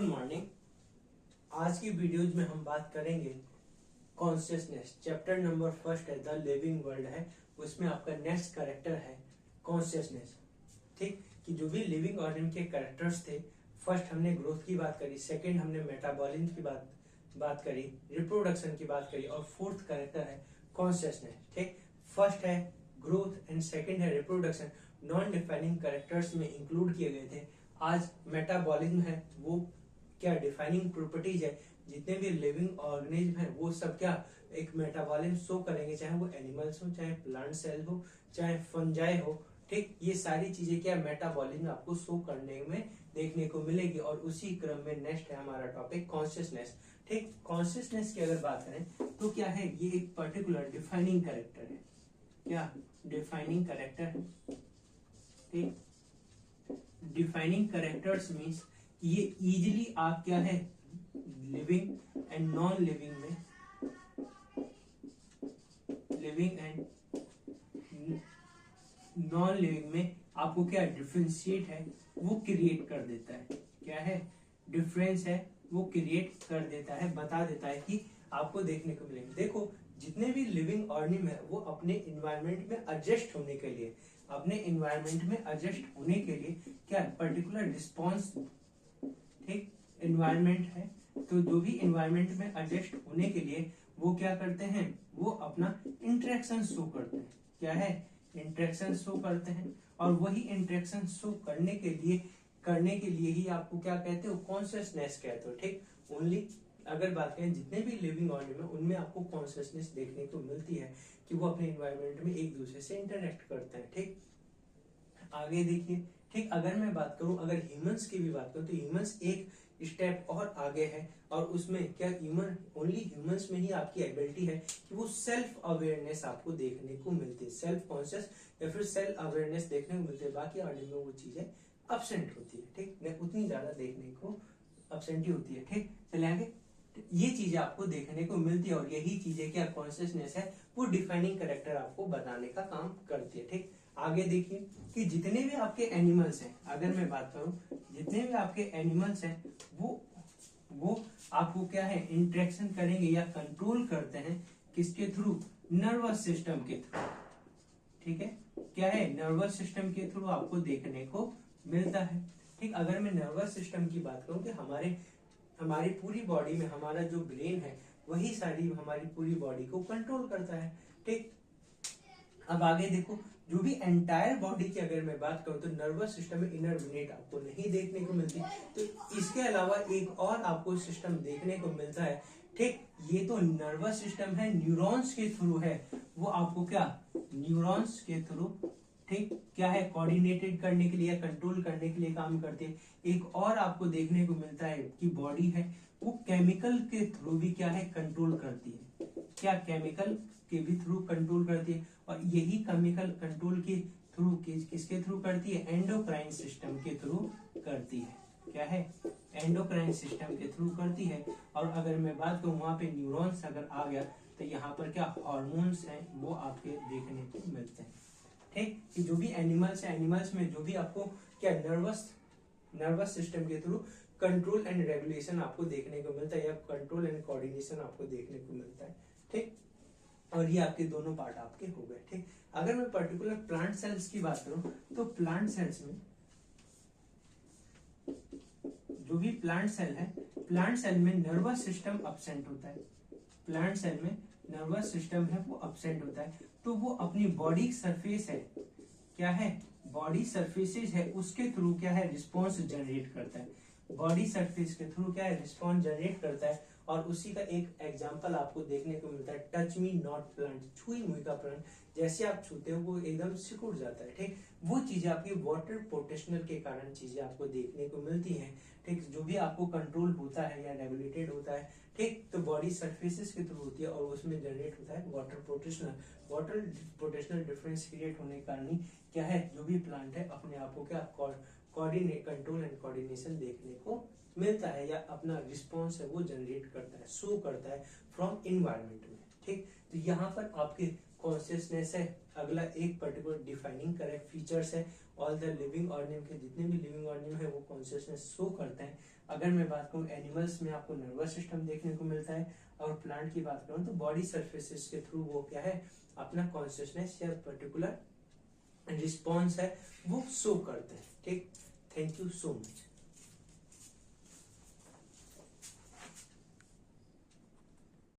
Good morning. आज की videos में हम बात करेंगे कॉन्शियसनेस। चैप्टर नंबर फर्स्ट है द लिविंग वर्ल्ड है, उसमें आपका नेक्स्ट कैरेक्टर है कॉन्शियसनेस। ठीक, कि जो भी लिविंग ऑर्गेनिज्म के कैरेक्टर्स थे, फर्स्ट हमने ग्रोथ की बात करी, सेकंड हमने मेटाबॉलिज्म की बात करी, रिप्रोडक्शन की बात करी, और फोर्थ कैरेक्टर है कॉन्शियसनेस। ठीक, फर्स्ट है ग्रोथ एंड सेकंड है रिप्रोडक्शन, नॉन डिफाइनिंग कैरेक्टर्स में इंक्लूड किए गए थे। आज मेटाबॉलिज्म है, वो क्या डिफाइनिंग प्रॉपर्टीज है। जितने भी लिविंग ऑर्गेनिज्म है वो सब क्या एक मेटाबॉलिज्म शो करेंगे, चाहे वो एनिमल्स हो, चाहे प्लांट सेल हो, चाहे फंजाई हो। ठीक, ये सारी चीजें क्या मेटाबॉलिज्म आपको शो करने में देखने को मिलेगी। और उसी क्रम में नेक्स्ट है हमारा टॉपिक कॉन्शियसनेस। ठीक, कॉन्शियसनेस की अगर बात करें तो क्या है, ये एक पर्टिकुलर डिफाइनिंग कैरेक्टर है। क्या डिफाइनिंग कैरेक्टर है? ठीक, डिफाइनिंग कैरेक्टर्स मीन्स ये इजीली आप क्या है लिविंग एंड नॉन लिविंग में, लिविंग एंड नॉन लिविंग में आपको क्या डिफरेंशिएट है वो क्रिएट कर देता है। क्या है डिफरेंस है वो क्रिएट कर देता है, बता देता है कि आपको देखने को मिलेगा। देखो, जितने भी लिविंग ऑर्गेनिज्म है वो अपने इन्वायरमेंट में एडजस्ट होने के लिए, अपने इन्वायरमेंट में एडजस्ट होने के लिए क्या पर्टिकुलर रिस्पॉन्स, ठीक, इन्वायरमेंट है तो जो भी इन्वायरमेंट में एडजस्ट होने के लिए वो क्या करते हैं, वो अपना इंटरेक्शन शो करते हैं। क्या है, इंटरेक्शन शो करते हैं। और वही इंटरेक्शन शो करने के लिए ही आपको क्या कहते हो, कॉन्शियसनेस कहते हो। ठीक, ओनली अगर बात करें जितने भी लिविंग ऑर्गेनिज्म है उनमें आपको कॉन्शियसनेस देखने को मिलती है कि वो अपने इन्वायरमेंट में एक दूसरे से इंटरेक्ट करते हैं। ठीक, आगे देखिए। ठीक, अगर मैं बात करूं, अगर ह्यूमंस की भी बात करूं तो ह्यूमंस एक स्टेप और आगे है। और उसमें क्या ह्यूमन, ओनली ह्यूमंस में ही आपकी एबिलिटी है कि वो सेल्फ अवेयरनेस आपको देखने को मिलती है, सेल्फ कॉन्शियस या फिर सेल्फ अवेयरनेस देखने को मिलती है। बाकी ऑर्गेनिज्म में वो चीजें अब्सेंट होती है। ठीक, उतनी ज्यादा देखने को अब्सेंट ही होती है। ठीक, चले आगे। ये चीजें आपको देखने को मिलती है और यही चीजें क्या कॉन्शियसनेस है वो डिफाइनिंग कैरेक्टर आपको बताने का काम करती है। ठीक, आगे देखिए कि जितने भी आपके एनिमल्स हैं, अगर मैं बात करूं जितने भी आपके एनिमल्स हैं वो आपको क्या है इंटरेक्शन करेंगे या कंट्रोल करते हैं किसके थ्रू, नर्वस सिस्टम के थ्रू। ठीक है, क्या है नर्वस सिस्टम के थ्रू आपको देखने को मिलता है। ठीक, अगर मैं नर्वस सिस्टम की बात करूं कि हमारी पूरी बॉडी में हमारा जो ब्रेन है वही सारी हमारी पूरी बॉडी को कंट्रोल करता है। ठीक, अब आगे देखो, जो भी एंटायर बॉडी की अगर मैं बात करूं तो नर्वस सिस्टम में इनर यूनिट आपको नहीं देखने को मिलती, तो इसके अलावा एक और आपको सिस्टम देखने को मिलता है। ठीक, ये तो नर्वस सिस्टम है, न्यूरॉन्स के थ्रू है, वो आपको क्या न्यूरॉन्स के थ्रू, ठीक, क्या है कोऑर्डिनेटेड करने के लिए, कंट्रोल करने के लिए काम करती है। एक और आपको देखने को मिलता है कि बॉडी है वो केमिकल के थ्रू भी क्या है कंट्रोल करती है। क्या केमिकल के भी थ्रू कंट्रोल करती है, और यही केमिकल कंट्रोल के थ्रू किसके थ्रू करती है, एंडोक्राइन सिस्टम के थ्रू करती है। क्या है, एंडोक्राइन सिस्टम के थ्रू करती है। और अगर मैं बात करूं वहां पे न्यूरॉन्स अगर आ गया तो यहाँ पर क्या हार्मोन्स हैं वो आपके देखने को मिलते हैं। ठीक, कि जो भी एनिमल्स है, एनिमल्स में जो भी आपको क्या नर्वस सिस्टम के थ्रू कंट्रोल एंड रेगुलेशन आपको देखने को मिलता है, या कंट्रोल एंड कोऑर्डिनेशन आपको देखने को मिलता है। ठीक, और ये आपके दोनों पार्ट आपके हो गए। ठीक, अगर मैं पर्टिकुलर प्लांट सेल्स की बात करूं तो प्लांट सेल्स में जो भी प्लांट सेल है, प्लांट सेल में नर्वस सिस्टम अब्सेंट होता है। प्लांट सेल में नर्वस सिस्टम है वो अब्सेंट होता है, तो वो अपनी बॉडी सरफेस है, क्या है बॉडी सरफेसेस है उसके थ्रू क्या है रिस्पॉन्स जनरेट करता है। बॉडी सरफेस के थ्रू क्या है रिस्पॉन्स जनरेट करता है। और उसी का एक एग्जांपल आपको देखने को मिलता है, टच मी नॉट प्लांट, छुई मुई का प्लांट, जैसे आप छूते हो वो एकदम सिकुड़ जाता है। ठीक, वो चीजें आपकी वाटर पोटेंशियल के कारण चीजें आपको देखने को मिलती हैं। ठीक, जो भी आपको कंट्रोल होता है या रेगुलेटेड होता है, ठीक, तो बॉडी सरफेसेस के थ्रू होती है और उसमें जनरेट होता है वाटर पोटेंशियल डिफरेंस क्रिएट होने के कारण ही क्या है जो भी प्लांट है अपने आप को क्या कोऑर्डिनेट, कंट्रोल एंड कोऑर्डिनेशन देखने को मिलता है, या अपना रिस्पॉन्स है वो जनरेट करता है, शो करता है फ्रॉम इन्वायरमेंट में। ठीक, तो यहाँ पर आपके कॉन्शियसनेस है। अगला एक पर्टिकुलर डिफाइनिंग करेक्ट फीचर्स है, ऑल द लिविंग ऑर्गेनिज्म के जितने भी लिविंग ऑर्गेनिज्म है वो कॉन्शियसनेस शो करते हैं। अगर मैं बात करूं एनिमल्स में आपको नर्वस सिस्टम देखने को मिलता है, और प्लांट की बात करूं तो बॉडी सर्फेसिस के थ्रू वो क्या है अपना कॉन्शियसनेस या पर्टिकुलर रिस्पॉन्स है वो शो करते हैं। ठीक, थैंक यू सो मच।